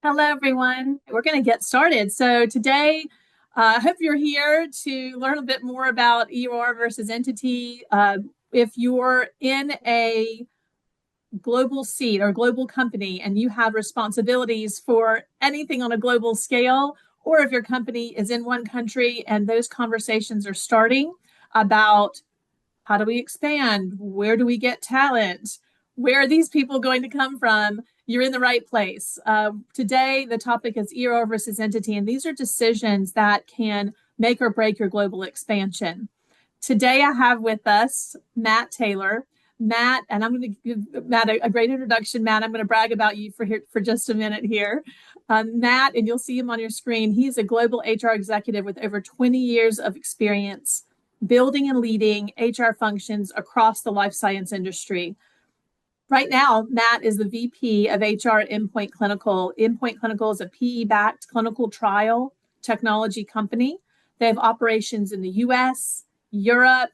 Hello, everyone. We're going to get started. So today, I hope you're here to learn a bit more about EOR versus entity. If you're in a global seat or global company and you have responsibilities for anything on a global scale, or if your company is in one country and those conversations are starting about how do we expand? Where do we get talent? Where are these people going to come from? You're in the right place. Today, the topic is EOR versus entity, and these are decisions that can make or break your global expansion. Today, I have with us Matt Taylor. Matt, and I'm going to give Matt a great introduction. Matt, I'm going to brag about you for just a minute here. Matt, and you'll see him on your screen, he's a global HR executive with over 20 years of experience building and leading HR functions across the life science industry. Right now, Matt is the VP of HR at Endpoint Clinical. Endpoint Clinical is a PE-backed clinical trial technology company. They have operations in the US, Europe,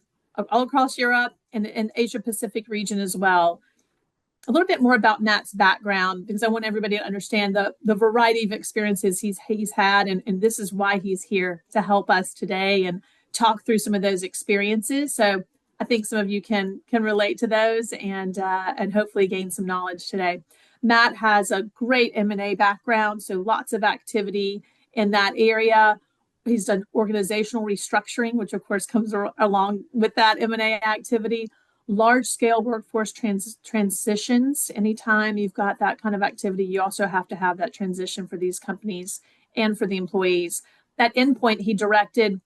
all across Europe, and Asia Pacific region as well. A little bit more about Matt's background, because I want everybody to understand the variety of experiences he's had, and this is why he's here to help us today and talk through some of those experiences. So I think some of you can relate to those and hopefully gain some knowledge today. Matt has a great M&A background, so lots of activity in that area. He's done organizational restructuring, which of course comes along with that M&A activity. Large-scale workforce transitions. Anytime you've got that kind of activity, you also have to have that transition for these companies and for the employees. At Endpoint, he directed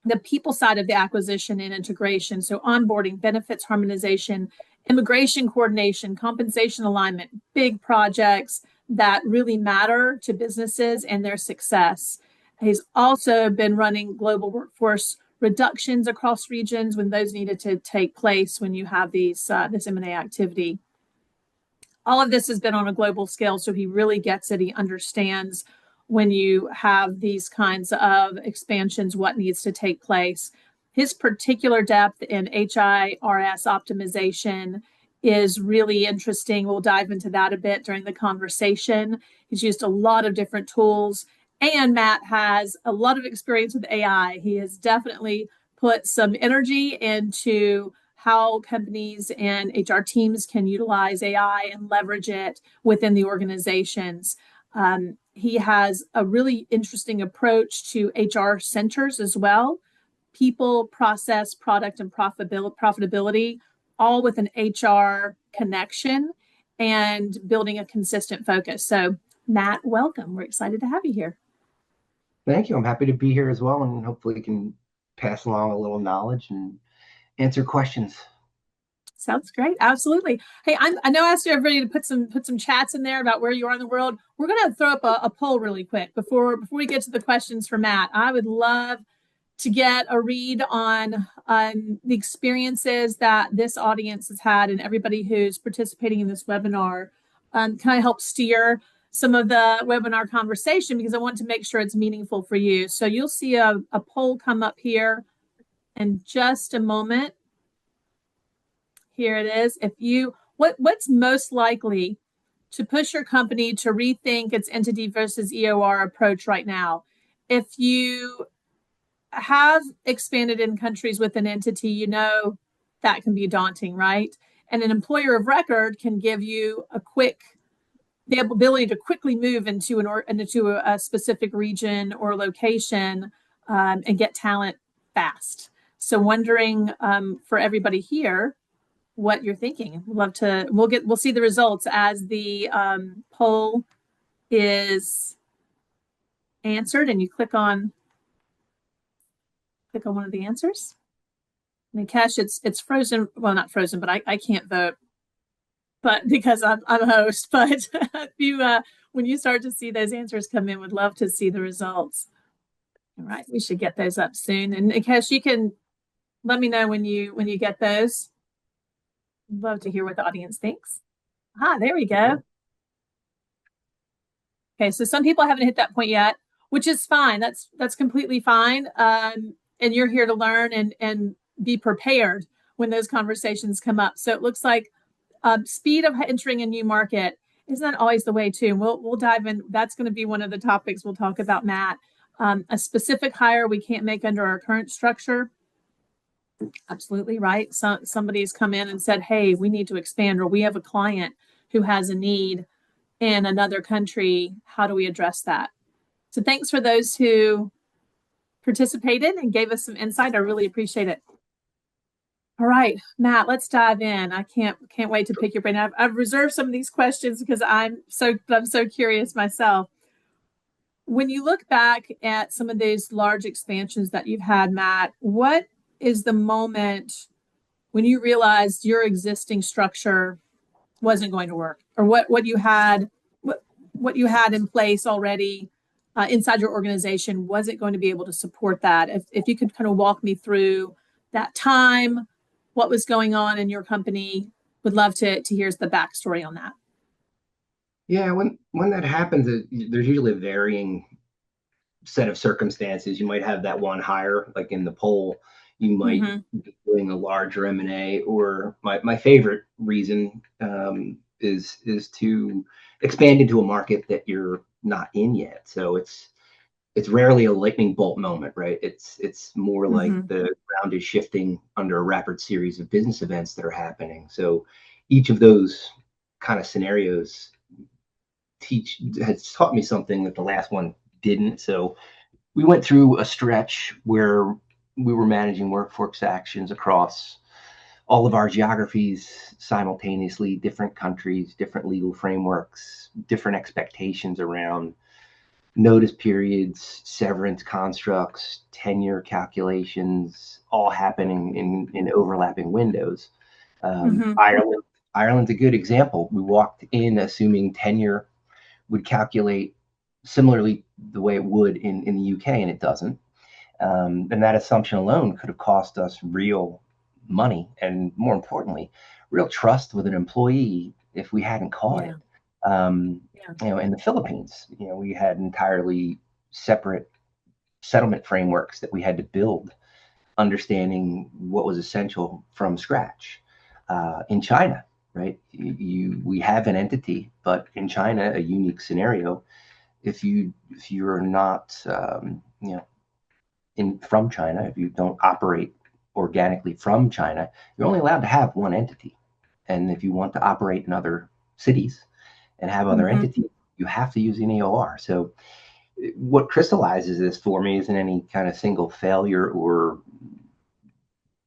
the people side of the acquisition and integration. So onboarding, benefits harmonization, immigration coordination, compensation alignment, big projects that really matter to businesses and their success. He's also been running global workforce reductions across regions when those needed to take place when you have this M&A activity. All of this has been on a global scale, so he really gets it. He understands when you have these kinds of expansions, what needs to take place. His particular depth in HIRS optimization is really interesting. We'll dive into that a bit during the conversation. He's used a lot of different tools, and Matt has a lot of experience with AI. He has definitely put some energy into how companies and HR teams can utilize AI and leverage it within the organizations. He has a really interesting approach to HR centers as well. People, process, product, and profitability, all with an HR connection and building a consistent focus. So, Matt, welcome. We're excited to have you here. Thank you. I'm happy to be here as well, and hopefully can pass along a little knowledge and answer questions. Sounds great. Absolutely. Hey, I know I asked everybody to put some chats in there about where you are in the world. We're going to throw up a poll really quick before we get to the questions for Matt. I would love to get a read on the experiences that this audience has had and everybody who's participating in this webinar. Kind of help steer some of the webinar conversation because I want to make sure it's meaningful for you. So you'll see a poll come up here in just a moment. Here it is. What's most likely to push your company to rethink its entity versus EOR approach right now? If you have expanded in countries with an entity, you know that can be daunting, right? And an employer of record can give you the ability to quickly move into a specific region or location and get talent fast. So wondering for everybody here, what you're thinking. We'll see the results as the poll is answered, and you click on one of the answers. Nikesh, it's frozen. Well, not frozen, but I can't vote, but because I'm a host. But if you when you start to see those answers come in, would love to see the results. All right, we should get those up soon. And Nikesh, you can let me know when you get those. Love to hear what the audience thinks. There we go. Okay, so some people haven't hit that point yet, which is fine. That's completely fine. And you're here to learn and be prepared when those conversations come up. So it looks like speed of entering a new market Isn't that always the way too? We'll dive in. That's going to be one of the topics we'll talk about, Matt. A specific hire we can't make under our current structure. Absolutely right. So somebody's come in and said, "Hey, we need to expand," or we have a client who has a need in another country. How do we address that? So thanks for those who participated and gave us some insight. I really appreciate it. All right, Matt, let's dive in. I can't wait to pick your brain. I've reserved some of these questions because I'm so curious myself. When you look back at some of these large expansions that you've had, Matt, what is the moment when you realized your existing structure wasn't going to work, or what you had in place already inside your organization wasn't going to be able to support that? If you could kind of walk me through that time, what was going on in your company, would love to hear the backstory on that. Yeah, when that happens, there's usually a varying set of circumstances. You might have that one hire, like in the poll. You might be doing a larger M&A, or my favorite reason is to expand into a market that you're not in yet. So it's rarely a lightning bolt moment, right? It's more like the ground is shifting under a rapid series of business events that are happening. So each of those kind of scenarios has taught me something that the last one didn't. So we went through a stretch where we were managing workforce actions across all of our geographies simultaneously, different countries, different legal frameworks, different expectations around notice periods, severance constructs, tenure calculations, all happening in overlapping windows. Ireland's a good example. We walked in assuming tenure would calculate similarly the way it would in the UK, and it doesn't. And that assumption alone could have cost us real money, and more importantly, real trust with an employee if we hadn't caught it. In the Philippines, we had entirely separate settlement frameworks that we had to build, understanding what was essential from scratch. In China, right? We have an entity, but in China, a unique scenario. If you're not from China, if you don't operate organically from China, you're only allowed to have one entity. And if you want to operate in other cities and have other entities, you have to use an EOR. So what crystallizes this for me isn't any kind of single failure or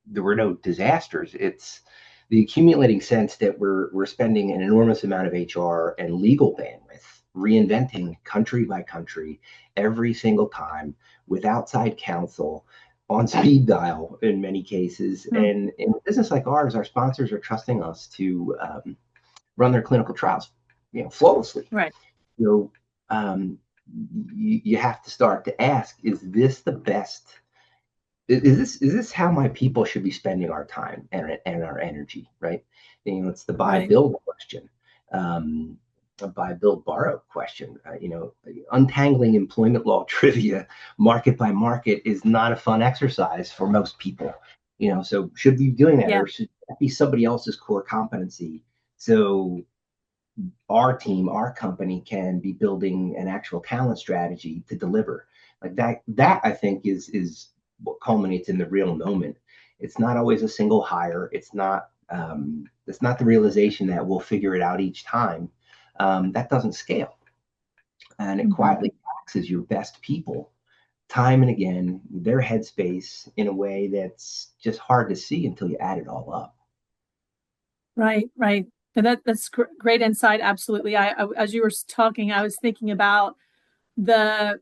there were no disasters. It's the accumulating sense that we're spending an enormous amount of HR and legal bandwidth reinventing country by country every single time with outside counsel on speed dial in many cases. And in a business like ours, our sponsors are trusting us to run their clinical trials, flawlessly. Right. So you have to start to ask: is this the best? Is this how my people should be spending our time and our energy? Right. It's the buy build question. A buy build borrow question. Untangling employment law trivia market by market is not a fun exercise for most people. So should we be doing that, or should that be somebody else's core competency? So our team, our company can be building an actual talent strategy to deliver like that. That I think is what culminates in the real moment. It's not always a single hire. It's not the realization that we'll figure it out each time. That doesn't scale, and it quietly taxes your best people time and again, their headspace in a way that's just hard to see until you add it all up. Right. That's great insight. Absolutely. I as you were talking, I was thinking about the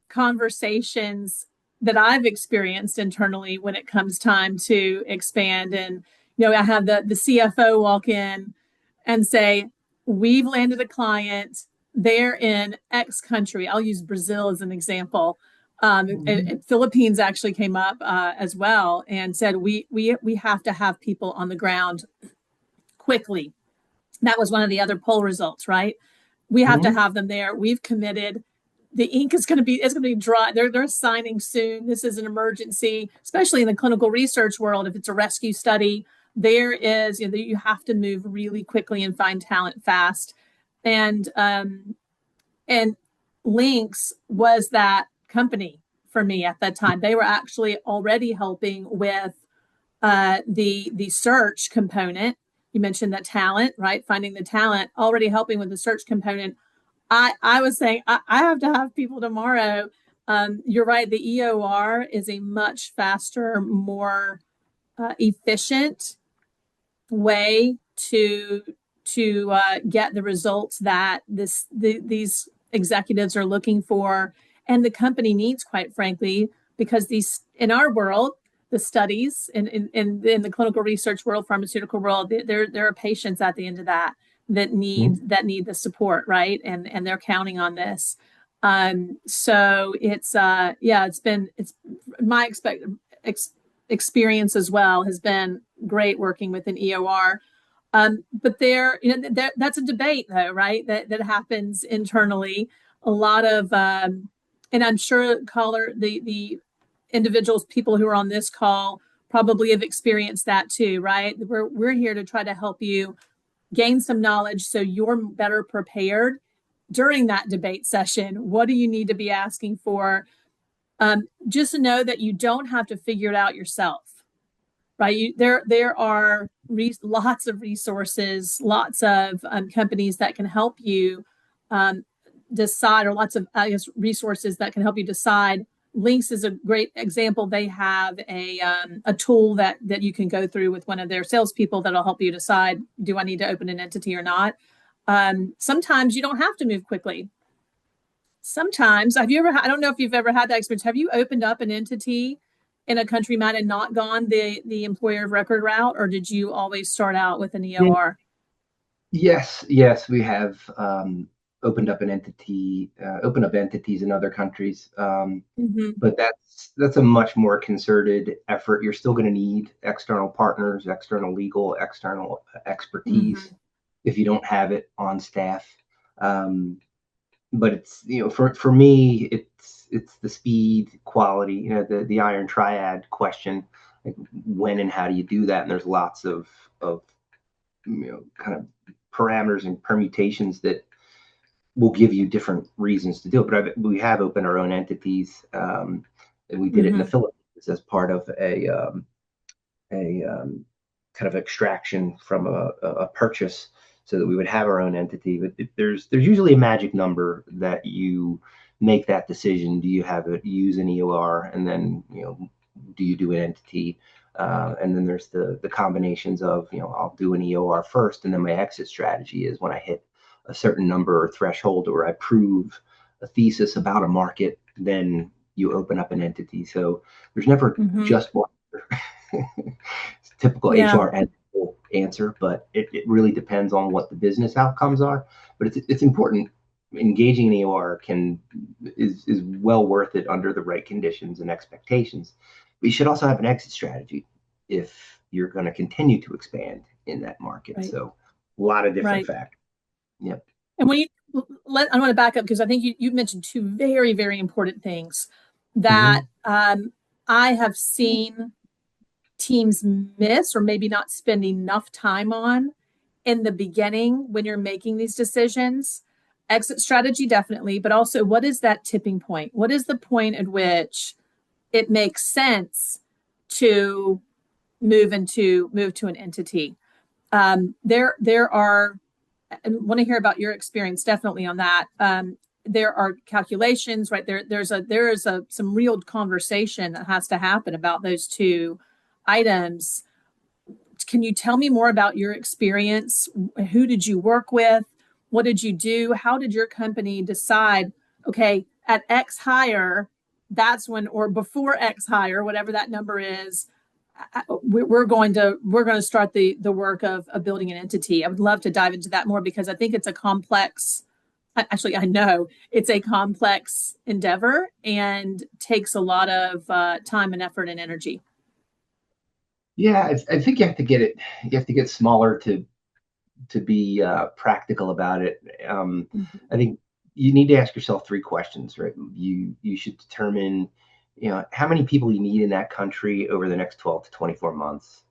conversations that I've experienced internally when it comes time to expand. And, I have the CFO walk in and say, we've landed a client, they're in X country. I'll use Brazil as an example. And Philippines actually came up as well and said, we have to have people on the ground quickly. That was one of the other poll results, right? We have to have them there. We've committed. The ink is going to be dry. They're signing soon. This is an emergency, especially in the clinical research world. If it's a rescue study, there is, you have to move really quickly and find talent fast. and and Linx was that company for me at that time. They were actually already helping with the search component. You mentioned the talent, right? Finding the talent, already helping with the search component. I was saying I have to have people tomorrow. You're right. The EOR is a much faster, more efficient way to get the results that these executives are looking for, and the company needs, quite frankly, because these in our world, the studies in the clinical research world, pharmaceutical world, there are patients at the end of that need the support, right? And they're counting on this. So it's my experience as well has been great working with an EOR. But that's a debate, though, right? That happens internally. A lot of, and I'm sure caller the individuals, people who are on this call, probably have experienced that too, right? We're here to try to help you gain some knowledge so you're better prepared during that debate session. What do you need to be asking for? Just to know that you don't have to figure it out yourself, right? There are lots of resources, lots of companies that can help you decide, or lots of resources that can help you decide. Linx is a great example. They have a tool that you can go through with one of their salespeople that'll help you decide, do I need to open an entity or not? Sometimes you don't have to move quickly. Sometimes, I don't know if you've ever had that experience. Have you opened up an entity in a country, Matt, and not gone the employer of record route, or did you always start out with an EOR? Yes, we have opened up entities in other countries, but that's a much more concerted effort. You're still going to need external partners, external legal, external expertise if you don't have it on staff. But it's, for me, it's the speed, quality, the iron triad question, like when and how do you do that? And there's lots of kind of parameters and permutations that will give you different reasons to do it. But we have opened our own entities. And we did it in the Philippines as part of a kind of extraction from a purchase, so that we would have our own entity. But there's usually a magic number that you make that decision. Do you use an EOR, and then do you do an entity? And then there's the combinations of, I'll do an EOR first, and then my exit strategy is when I hit a certain number or threshold, or I prove a thesis about a market, then you open up an entity. So there's never just one. It's typical HR answer, but it really depends on what the business outcomes are. But it's important. Engaging an EOR is well worth it under the right conditions and expectations. But you should also have an exit strategy if you're going to continue to expand in that market. Right. So a lot of different factors. Yep. And when I want to back up, because I think you mentioned two very, very important things that I have seen teams miss, or maybe not spend enough time on in the beginning when you're making these decisions. Exit strategy, definitely, but also, what is that tipping point? What is the point at which it makes sense to move to an entity? There are, and want to hear about your experience definitely on that. There are calculations, right? There is some real conversation that has to happen about those two items. Can you tell me more about your experience? Who did you work with? What did you do? How did your company decide, okay, at X hire, that's when, or before X hire, whatever that number is, we're going to start the work of building an entity? I would love to dive into that more, because I think it's a complex, actually, I know it's a complex endeavor and takes a lot of time and effort and energy. Yeah, I think you have to get smaller to be practical about it. I think you need to ask yourself three questions, right? You should determine, how many people you need in that country over the next 12 to 24 months.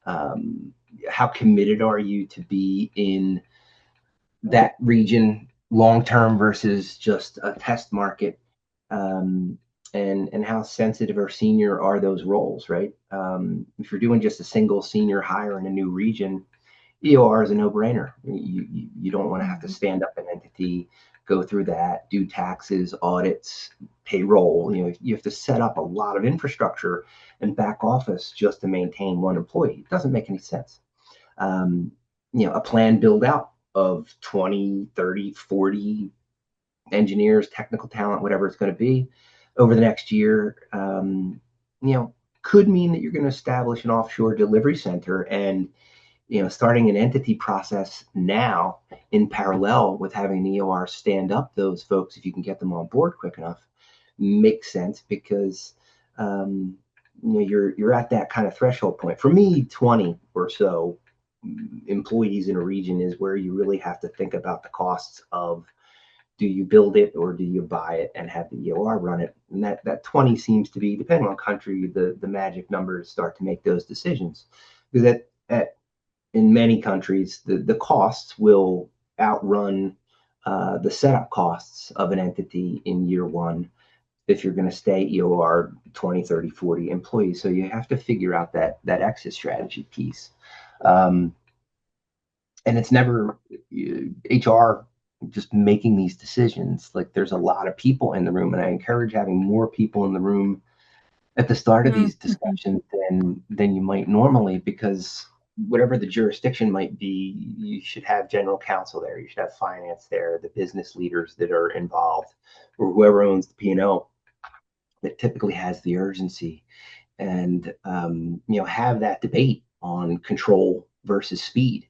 How committed are you to be in that region long term versus just a test market, um, and how sensitive or senior are those roles, right? If you're doing just a single senior hire in a new region, EOR is a no-brainer. You don't want to have to stand up an entity, go through that, do taxes, audits, payroll. You have to set up a lot of infrastructure and back office just to maintain one employee. It doesn't make any sense. um, a plan build out of 20, 30, 40 engineers, technical talent, whatever it's going to be over the next year, could mean that you're going to establish an offshore delivery center, and starting an entity process now in parallel with having the EOR stand up those folks, if you can get them on board quick enough, makes sense, because you're at that kind of threshold point. For me, 20 or so employees in a region is where you really have to think about the costs of, do you build it or do you buy it and have the EOR run it? And that 20 seems to be, depending on country, the magic numbers start to make those decisions. Because in many countries, the costs will outrun the setup costs of an entity in year one if you're going to stay EOR 20, 30, 40 employees. So you have to figure out that exit strategy piece. And it's never HR just making these decisions. Like, there's a lot of people in the room, and I encourage having more people in the room at the start of these discussions than you might normally, because whatever the jurisdiction might be, you should have general counsel there, you should have finance there, the business leaders that are involved, or whoever owns the P&L that typically has the urgency, and have that debate on control versus speed.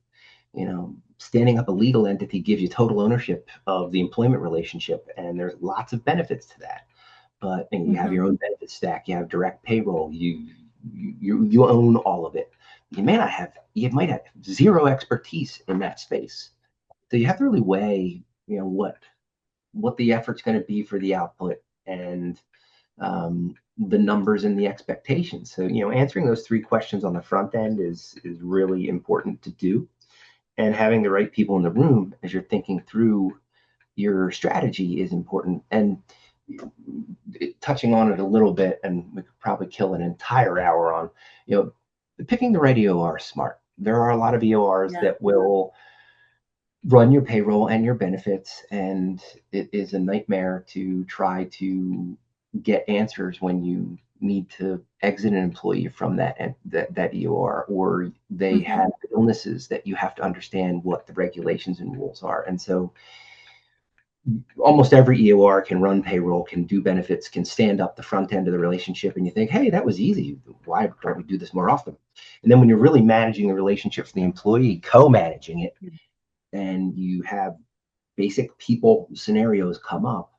Standing up a legal entity gives you total ownership of the employment relationship, and there's lots of benefits to that. But you have your own benefit stack, you have direct payroll, you own all of it. You might have zero expertise in that space, so you have to really weigh, what the effort's going to be for the output, and the numbers and the expectations. So answering those three questions on the front end is really important to do, and having the right people in the room as you're thinking through your strategy is important. And touching on it a little bit, and we could probably kill an entire hour on, picking the right EOR is smart. There are a lot of EORs that will run your payroll and your benefits, and it is a nightmare to try to get answers when you need to exit an employee from that EOR, or they have illnesses that you have to understand what the regulations and rules are. And so almost every EOR can run payroll, can do benefits, can stand up the front end of the relationship, and you think, hey, that was easy. Why don't we do this more often? And then when you're really managing the relationship for the employee, co-managing it, and you have basic people scenarios come up,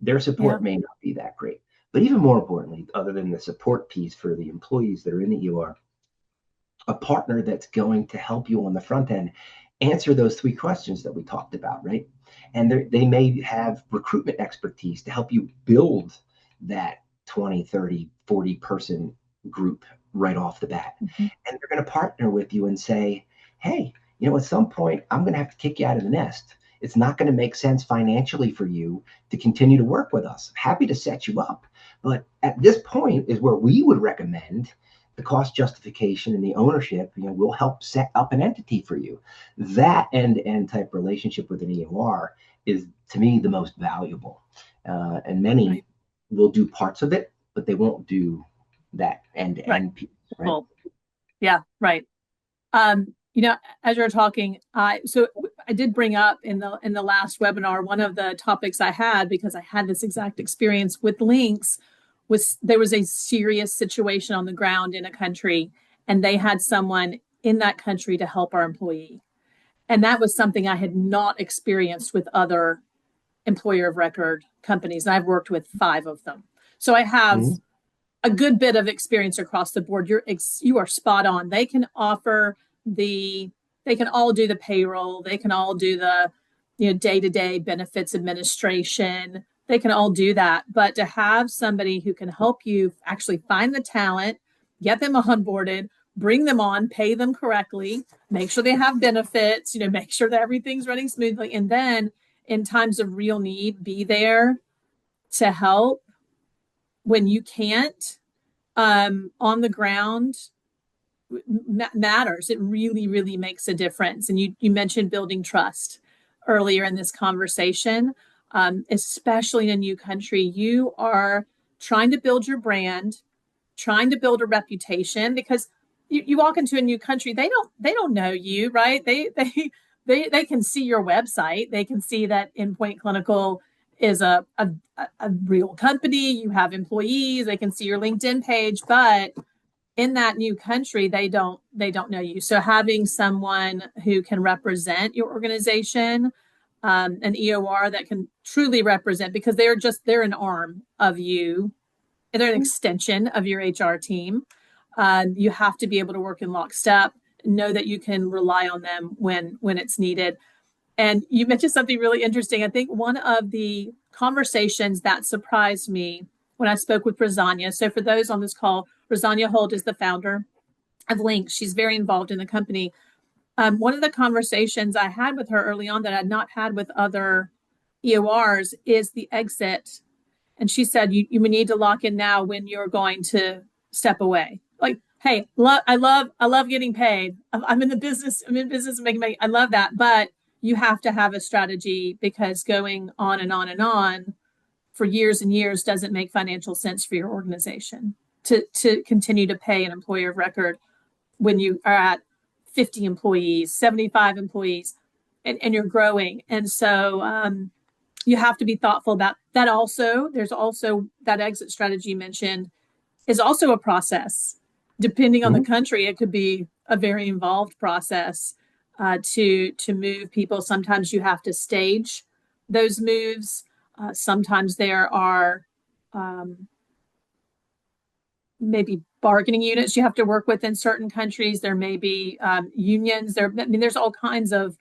their support may not be that great. But even more importantly, other than the support piece for the employees that are in the EOR, a partner that's going to help you on the front end answer those three questions that we talked about, right? And they may have recruitment expertise to help you build that 20, 30, 40 person group right off the bat. And they're going to partner with you and say, hey, at some point, I'm going to have to kick you out of the nest. It's not going to make sense financially for you to continue to work with us. Happy to set you up. But at this point is where we would recommend the cost justification and the ownership. We'll help set up an entity for you. That end-to-end type relationship with an EOR is, to me, the most valuable. And many will do parts of it, but they won't do that end-to-end piece. Right? Cool. Yeah, right. As you're talking, so I did bring up in the last webinar, one of the topics I had, because I had this exact experience with Linx, was there was a serious situation on the ground in a country, and they had someone in that country to help our employee. And that was something I had not experienced with other employer of record companies. And I've worked with 5 of them. So I have a good bit of experience across the board. You are spot on. They can offer they can all do the payroll. They can all do the, day-to-day benefits administration. They can all do that. But to have somebody who can help you actually find the talent, get them onboarded, bring them on, pay them correctly, make sure they have benefits, make sure that everything's running smoothly. And then in times of real need, be there to help when you can't. On the ground matters. It really, really makes a difference. And you mentioned building trust earlier in this conversation, especially in a new country. You are trying to build your brand, trying to build a reputation, because you walk into a new country, they don't know you, right? They can see your website, they can see that Endpoint Clinical is a real company, you have employees, they can see your LinkedIn page, but in that new country, they don't know you. So having someone who can represent your organization, an EOR that can truly represent, because they're an arm of you, they're an extension of your HR team. You have to be able to work in lockstep, know that you can rely on them when it's needed. And you mentioned something really interesting. I think one of the conversations that surprised me when I spoke with Rosanya. So for those on this call, Rosanya Holt is the founder of Linx. She's very involved in the company. One of the conversations I had with her early on that I had not had with other EORs is the exit. And she said, you need to lock in now when you're going to step away. Like, hey, I love getting paid. I'm in business of making money. I love that. But you have to have a strategy, because going on and on and on for years and years doesn't make financial sense for your organization to continue to pay an employer of record when you are at 50 employees, 75 employees, and you're growing. And so you have to be thoughtful about that. Also, there's also that exit strategy you mentioned is also a process. Depending on the country, it could be a very involved process to move people. Sometimes you have to stage those moves. Sometimes there are maybe bargaining units you have to work with in certain countries. There may be unions. There's all kinds of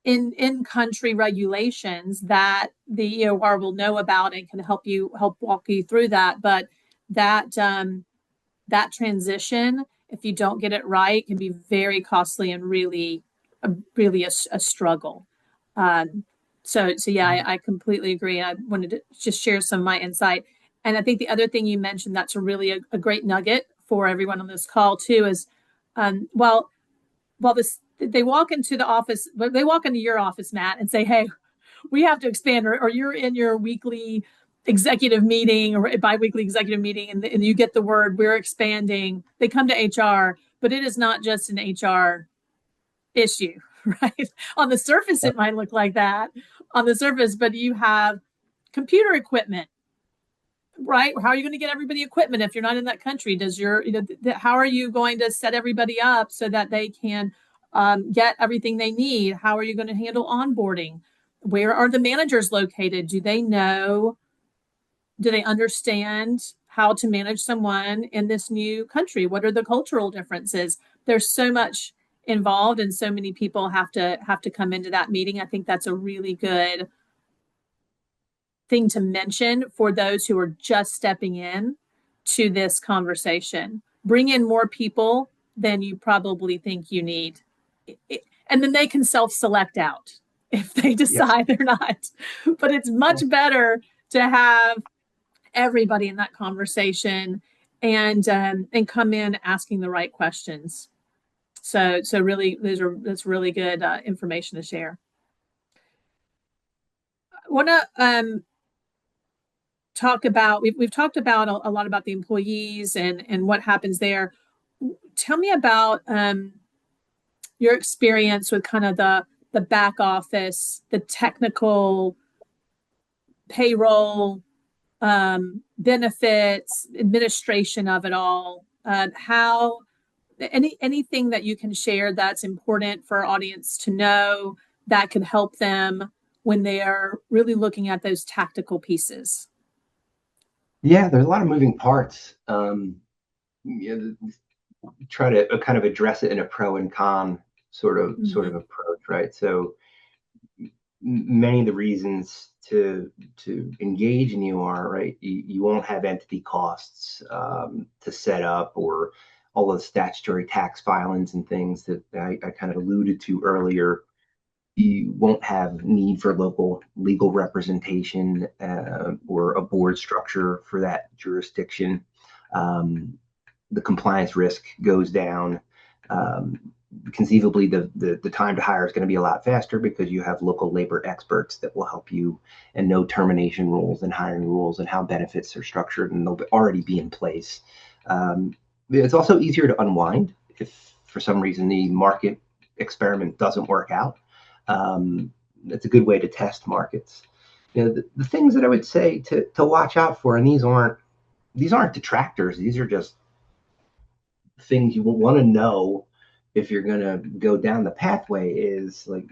in country regulations that the EOR will know about and can help walk you through that. But that transition, if you don't get it right, can be very costly and really a struggle. So yeah, I completely agree. I wanted to just share some of my insight. And I think the other thing you mentioned that's really a great nugget for everyone on this call too is, while they walk into the office, they walk into your office, Matt, and say, hey, we have to expand, or you're in your weekly executive meeting or biweekly executive meeting, and you get the word, we're expanding. They come to HR, but it is not just an HR issue, right? On the surface, it might look like that on the surface, but you have computer equipment, right? How are you going to get everybody equipment if you're not in that country? How are you going to set everybody up so that they can get everything they need? How are you going to handle onboarding? Where are the managers located? Do they understand how to manage someone in this new country? What are the cultural differences? There's so much involved, and so many people have to come into that meeting. I think that's a really good thing to mention for those who are just stepping in to this conversation. Bring in more people than you probably think you need. And then they can self-select out if they decide they're not. But it's much better to have everybody in that conversation and come in asking the right questions. So really, that's really good information to share. I want to talk about, we've talked about a lot about the employees and what happens there. Tell me about your experience with kind of the back office, the technical payroll, benefits, administration of it all. How anything that you can share that's important for our audience to know that could help them when they are really looking at those tactical pieces. Yeah, there's a lot of moving parts. Try to kind of address it in a pro and con sort of approach, right? So many of the reasons to engage in EOR, right? You won't have entity costs to set up, or all of the statutory tax filings and things that I kind of alluded to earlier. You won't have need for local legal representation or a board structure for that jurisdiction. The compliance risk goes down. Um, Conceivably, the time to hire is going to be a lot faster because you have local labor experts that will help you and know termination rules and hiring rules and how benefits are structured, and they'll already be in place. It's also easier to unwind if for some reason the market experiment doesn't work out. It's a good way to test markets. The things that I would say to watch out for, and these aren't detractors. These are just things you will want to know if you're going to go down the pathway, is like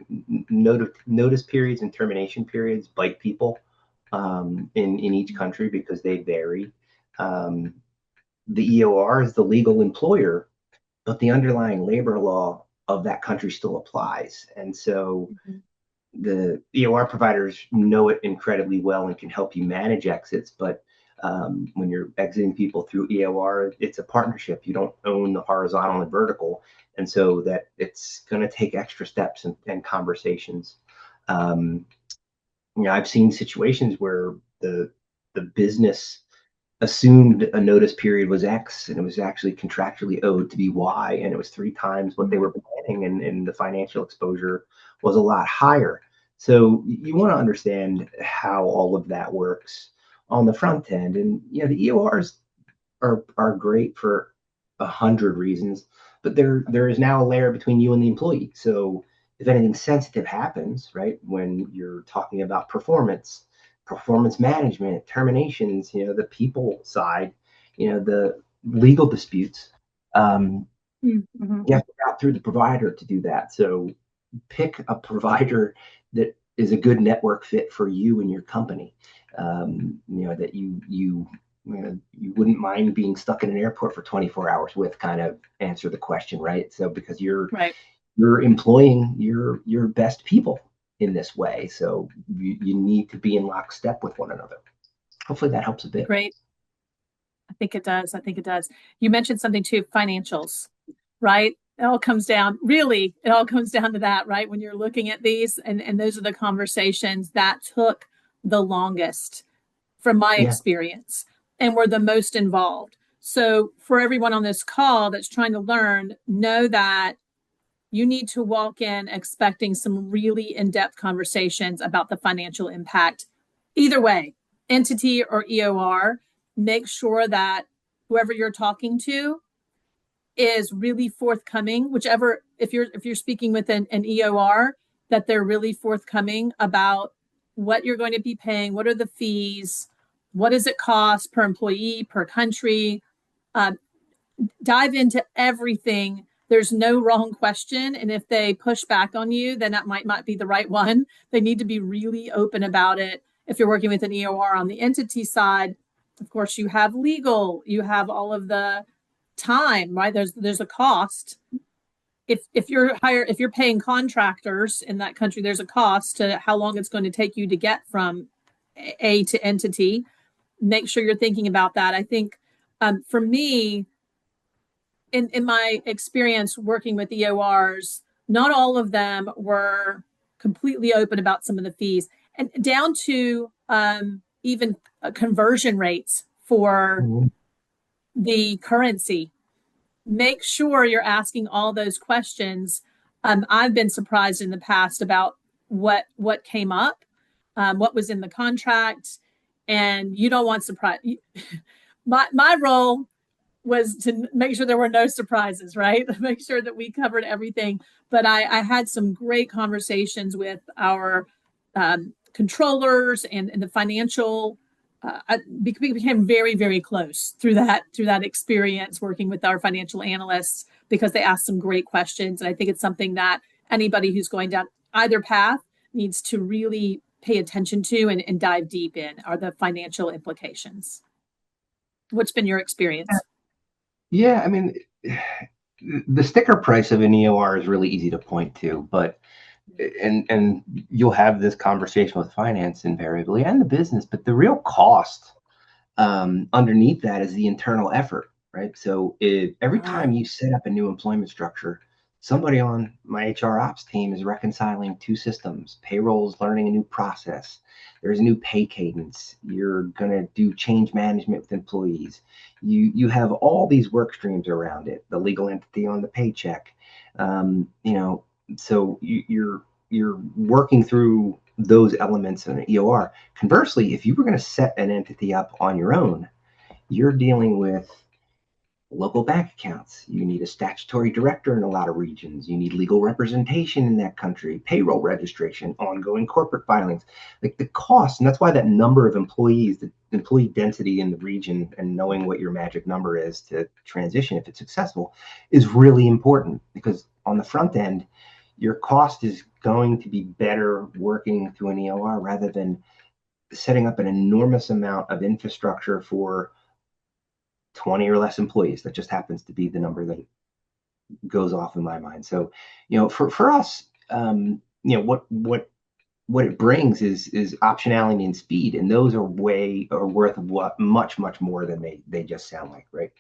notice periods and termination periods bite people in each country because they vary. Um, the EOR is the legal employer, but the underlying labor law of that country still applies. And so Mm-hmm. the EOR providers know it incredibly well and can help you manage exits. But when you're exiting people through EOR, it's a partnership. You don't own the horizontal and vertical. And so that it's going to take extra steps and conversations. Um, I've seen situations where the business assumed a notice period was X and it was actually contractually owed to be Y, and it was 3 times what they were planning, and the financial exposure was a lot higher. So you want to understand how all of that works on the front end. And the EORs are great for 100 reasons, but there is now a layer between you and the employee. So if anything sensitive happens, right, when you're talking about performance management, terminations, the people side, the legal disputes, Mm-hmm. you have to route through the provider to do that. So pick a provider that is a good network fit for you and your company. That you wouldn't mind being stuck in an airport for 24 hours with, kind of answer the question, right? So because you're Right. you're employing your best people in this way, so you need to be in lockstep with one another. Hopefully that helps a bit. Great. I think it does. I think it does. You mentioned something too, financials, right? It all comes down to that, right? When you're looking at these, and those are the conversations that took the longest from my Yeah. experience and were the most involved. So for everyone on this call that's trying to learn, know that you need to walk in expecting some really in-depth conversations about the financial impact. Either way, entity or EOR, make sure that whoever you're talking to is really forthcoming. Whichever, if you're speaking with an EOR, that they're really forthcoming about what you're going to be paying, what are the fees, what does it cost per employee, per country. Uh, Dive into everything. There's no wrong question. And if they push back on you, then that might not be the right one. They need to be really open about it. If you're working with an EOR on the entity side, of course, you have legal, you have all of the time, right? There's a cost. If you're paying contractors in that country, there's a cost to how long it's going to take you to get from A to entity. Make sure you're thinking about that. I think for me, in my experience working with EORs, not all of them were completely open about some of the fees, and down to even conversion rates for Mm-hmm. the currency. Make sure you're asking all those questions. I've been surprised in the past about what came up, what was in the contract, and you don't want surprise. My role was to make sure there were no surprises, right? Make sure that we covered everything. But I had some great conversations with our controllers and the financial. We became very, very close through that experience working with our financial analysts because they asked some great questions. And I think it's something that anybody who's going down either path needs to really pay attention to and dive deep in are the financial implications. What's been your experience? Yeah, I mean, the sticker price of an EOR is really easy to point to, but and you'll have this conversation with finance invariably and the business, but the real cost underneath that is the internal effort, right? So every time you set up a new employment structure, somebody on my HR ops team is reconciling two systems. Payroll is learning a new process. There's a new pay cadence. You're going to do change management with employees. You have all these work streams around it. The legal entity on the paycheck. You know, so you're working through those elements in an EOR. Conversely, if you were going to set an entity up on your own, you're dealing with local bank accounts. You need a statutory director in a lot of regions. You need legal representation in that country, payroll registration, ongoing corporate filings. Like the cost, and that's why that number of employees, the employee density in the region, and knowing what your magic number is to transition if it's successful is really important, because on the front end, your cost is going to be better working through an EOR rather than setting up an enormous amount of infrastructure for 20 or less employees. That just happens to be the number that goes off in my mind. So, for us, what it brings is optionality and speed, and those are worth what much more than they just sound like, right?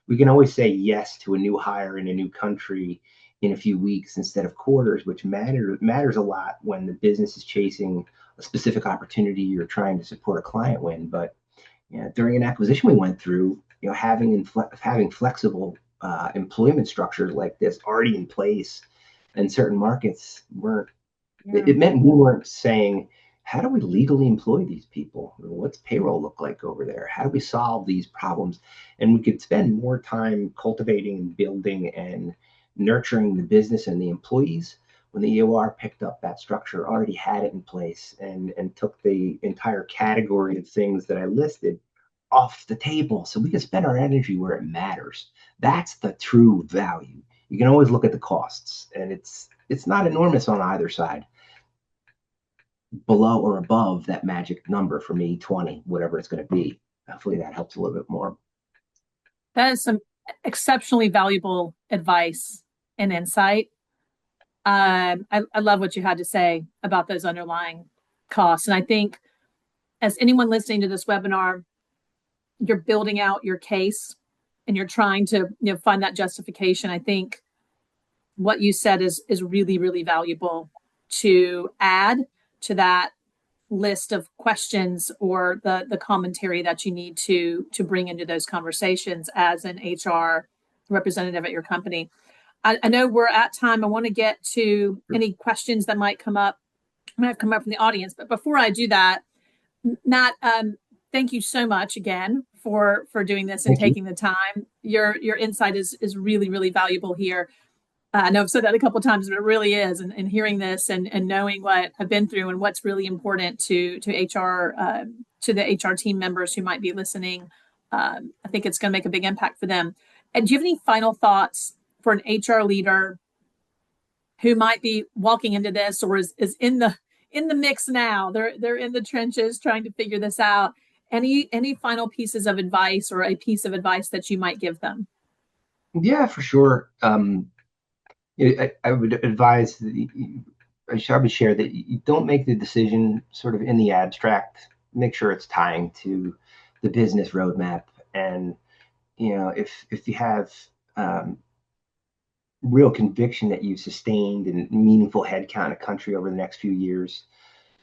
We can always say yes to a new hire in a new country in a few weeks instead of quarters, which matters a lot when the business is chasing a specific opportunity you're trying to support a client win. But during an acquisition we went through, having flexible employment structures like this already in place in certain markets weren't. It meant we weren't saying, how do we legally employ these people? What's payroll look like over there? How do we solve these problems? And we could spend more time cultivating and building and nurturing the business and the employees when the EOR picked up that structure, already had it in place, and took the entire category of things that I listed off the table, so we can spend our energy where it matters. That's the true value. You can always look at the costs, and it's not enormous on either side. Below or above that magic number for me, 20, whatever it's going to be. Hopefully that helps a little bit more. That is some exceptionally valuable advice and insight. I love what you had to say about those underlying costs. And I think as anyone listening to this webinar, you're building out your case and you're trying to find that justification. I think what you said is really, really valuable to add to that list of questions or the commentary that you need to bring into those conversations as an HR representative at your company. I know we're at time. I want to get to any questions that might come up from the audience. But before I do that, Matt, thank you so much again for doing this and taking the time. Your insight is really, really valuable here. I know I've said that a couple of times, but it really is. And hearing this and knowing what I've been through and what's really important to HR, to the HR team members who might be listening, I think it's going to make a big impact for them. And do you have any final thoughts for an HR leader who might be walking into this or is in the mix now? They're in the trenches trying to figure this out. Any final pieces of advice or a piece of advice that you might give them? Yeah, for sure. I would advise I would share that you don't make the decision sort of in the abstract. Make sure it's tying to the business roadmap, and if you have real conviction that you've sustained and meaningful headcount in a country over the next few years,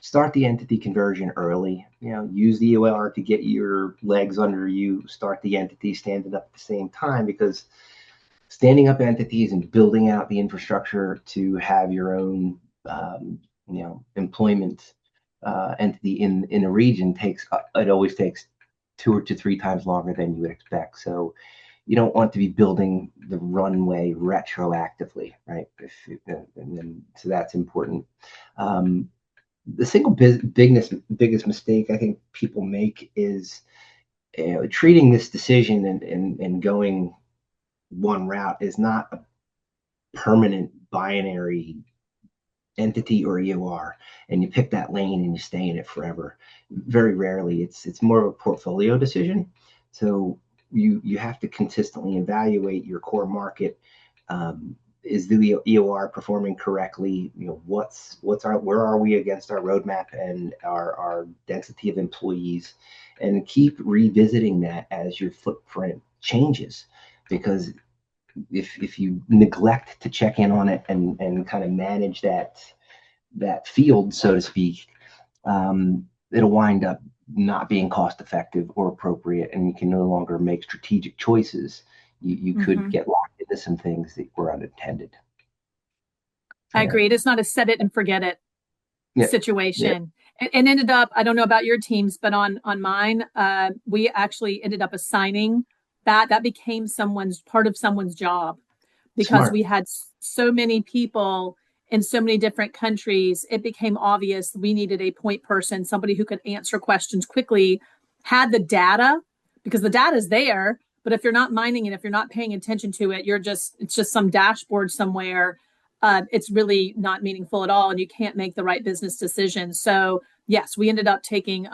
start the entity conversion early. Use the EOR to get your legs under you. Start the entity, stand it up at the same time, because standing up entities and building out the infrastructure to have your own, employment entity in a region always takes 2 to 3 times longer than you would expect. So you don't want to be building the runway retroactively, right? So that's important. The single biggest mistake I think people make is treating this decision and going one route is not a permanent binary entity or EOR, and you pick that lane and you stay in it forever. Very rarely. It's more of a portfolio decision. So you have to consistently evaluate your core market, is the EOR performing correctly? Where are we against our roadmap and our density of employees? And keep revisiting that as your footprint changes, because if you neglect to check in on it and kind of manage that field, so to speak, it'll wind up not being cost effective or appropriate, and you can no longer make strategic choices. You could Mm-hmm. get locked into some things that were unintended. I Yeah. agree. It's not a set it and forget it Yeah. Yeah. situation. And ended up, I don't know about your teams, but on mine, we actually ended up assigning that became someone's part of someone's job because Smart. we had so many people in so many different countries. It became obvious we needed a point person, somebody who could answer questions quickly, had the data, because the data is there. But if you're not mining it, if you're not paying attention to it, it's just some dashboard somewhere. It's really not meaningful at all, and you can't make the right business decisions. So yes, we ended up taking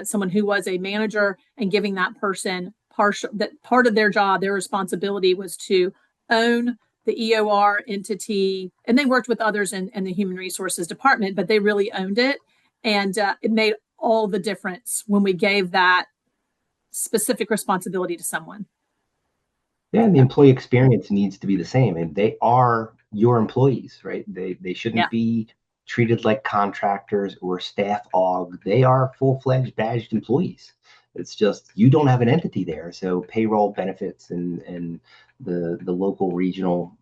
someone who was a manager and giving that person part of their job, their responsibility was to own the EOR entity, and they worked with others in the human resources department, but they really owned it, and it made all the difference when we gave that specific responsibility to someone. Yeah, and the Yeah, employee experience needs to be the same, and they are your employees, right? They shouldn't yeah, be treated like contractors or staff aug. They are full-fledged badged employees. It's just you don't have an entity there, so payroll benefits and the local regional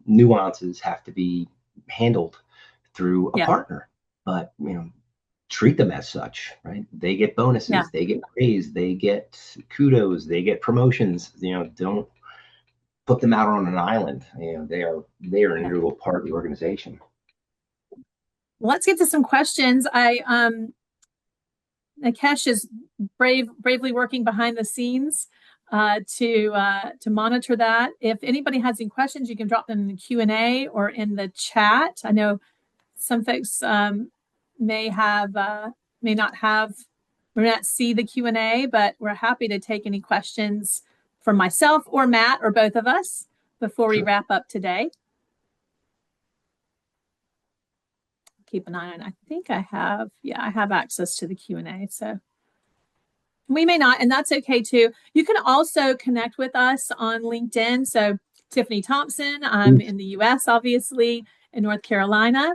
nuances have to be handled through a yeah, partner. But treat them as such, right? They get yeah. bonuses, they get praise, they get kudos, they get promotions. Don't put them out on an island. They are an Yeah. integral part of the organization. Let's get to some questions. Nikesh is bravely working behind the scenes to monitor that. If anybody has any questions, you can drop them in the Q&A or in the chat. I know some folks may have may not have may not see the Q&A, but we're happy to take any questions from myself or Matt or both of us before we Sure. wrap up today. Keep an eye on. I think I have access to the Q&A, so we may not, and that's okay too. You can also connect with us on LinkedIn. So Tiffany Thompson, I'm in the US, obviously, in North Carolina.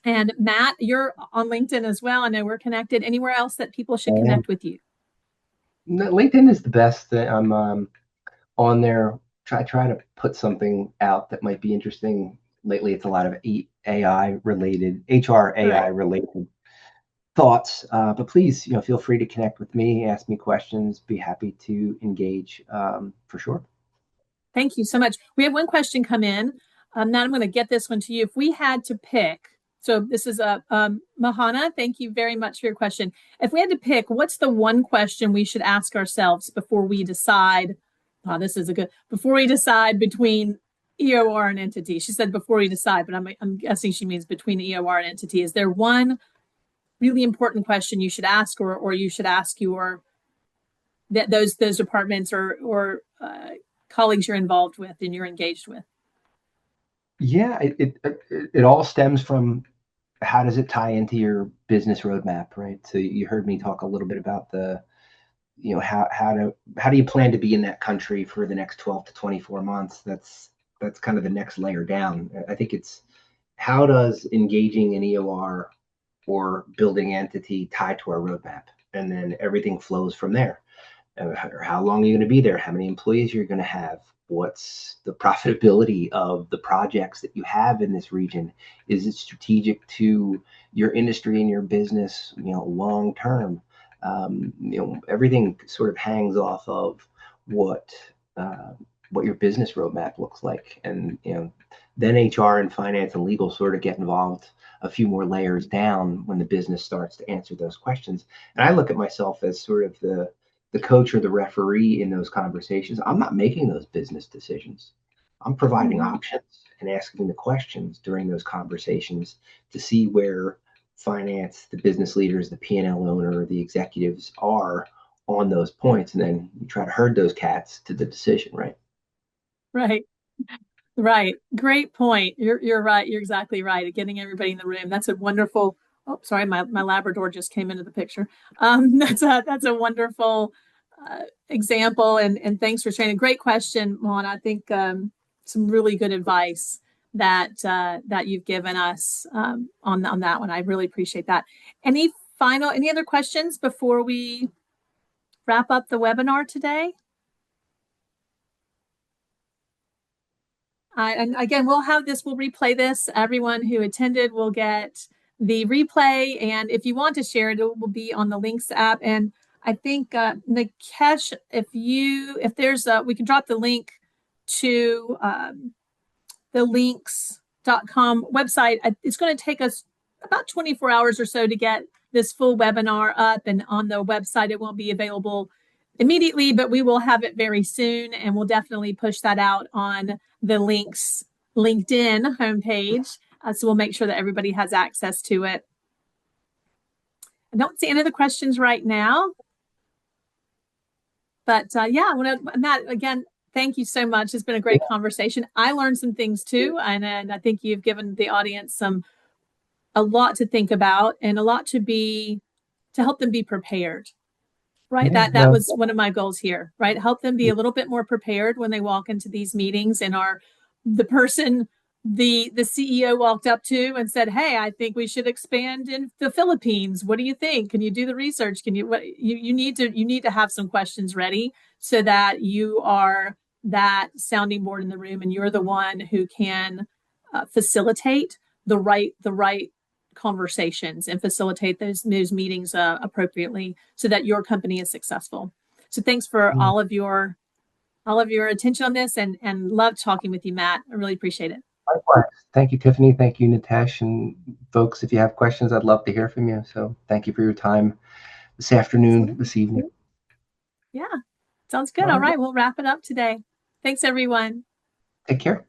And Matt, you're on LinkedIn as well. I know we're connected. Anywhere else that people should And connect with you? LinkedIn is the best. I'm on there. Try to put something out that might be interesting. Lately, it's a lot of AI related, HR AI Great. related thoughts. But please, feel free to connect with me, ask me questions. Be happy to engage for sure. Thank you so much. We have one question come in. Now I'm going to get this one to you. If we had to pick, so this is a Mahana. Thank you very much for your question. If we had to pick, what's the one question we should ask ourselves before we decide? Oh, this is a good. Before we decide between EOR and entity. She said before we decide, but I'm guessing she means between EOR and entity. Is there one really important question you should ask, or you should ask your that those departments or colleagues you're involved with and you're engaged with? Yeah, it all stems from how does it tie into your business roadmap, right? So you heard me talk a little bit about how do you plan to be in that country for the next 12 to 24 months? That's kind of the next layer down. I think it's how does engaging in EOR or building entity tie to our roadmap? And then everything flows from there. How long are you going to be there? How many employees you're going to have? What's the profitability of the projects that you have in this region? Is it strategic to your industry and your business, long term? Everything sort of hangs off of what uh, what your business roadmap looks like, and then HR and finance and legal sort of get involved a few more layers down when the business starts to answer those questions. And I look at myself as sort of the coach or the referee in those conversations. I'm not making those business decisions. I'm providing Mm-hmm. options and asking the questions during those conversations to see where finance, the business leaders, the P&L owner, the executives are on those points, and then you try to herd those cats to the decision, right? Right. Right. Great point. You're right. You're exactly right. Getting everybody in the room. That's a wonderful. Oh, sorry, my Labrador just came into the picture. That's a wonderful example, and thanks for sharing. Great question, Mon. I think some really good advice that you've given us on that one. I really appreciate that. Any other questions before we wrap up the webinar today? And again, we'll replay this. Everyone who attended will get the replay. And if you want to share it, it will be on the Linx app. And I think, Nikesh, we can drop the link to the linx.com website. It's going to take us about 24 hours or so to get this full webinar up and on the website. It won't be available immediately, but we will have it very soon, and we'll definitely push that out on the Linx LinkedIn homepage. So we'll make sure that everybody has access to it. I don't see any other questions right now. But yeah, Matt, again, thank you so much. It's been a great conversation. I learned some things too, and I think you've given the audience a lot to think about and a lot to help them be prepared. Right. Yeah, that was one of my goals here, right? Help them be a little bit more prepared when they walk into these meetings and the person the CEO walked up to and said, "Hey, I think we should expand in the Philippines. What do you think? Can you do the research? You need to have some questions ready so that you are that sounding board in the room and you're the one who can facilitate the right conversations and facilitate those meetings appropriately so that your company is successful." So thanks for all of your attention on this, and love talking with you, Matt. I really appreciate it. Likewise. Thank you, Tiffany. Thank you, Nitesh. And folks, if you have questions, I'd love to hear from you. So thank you for your time this afternoon, this evening. Yeah, sounds good. All right, we'll wrap it up today. Thanks, everyone. Take care.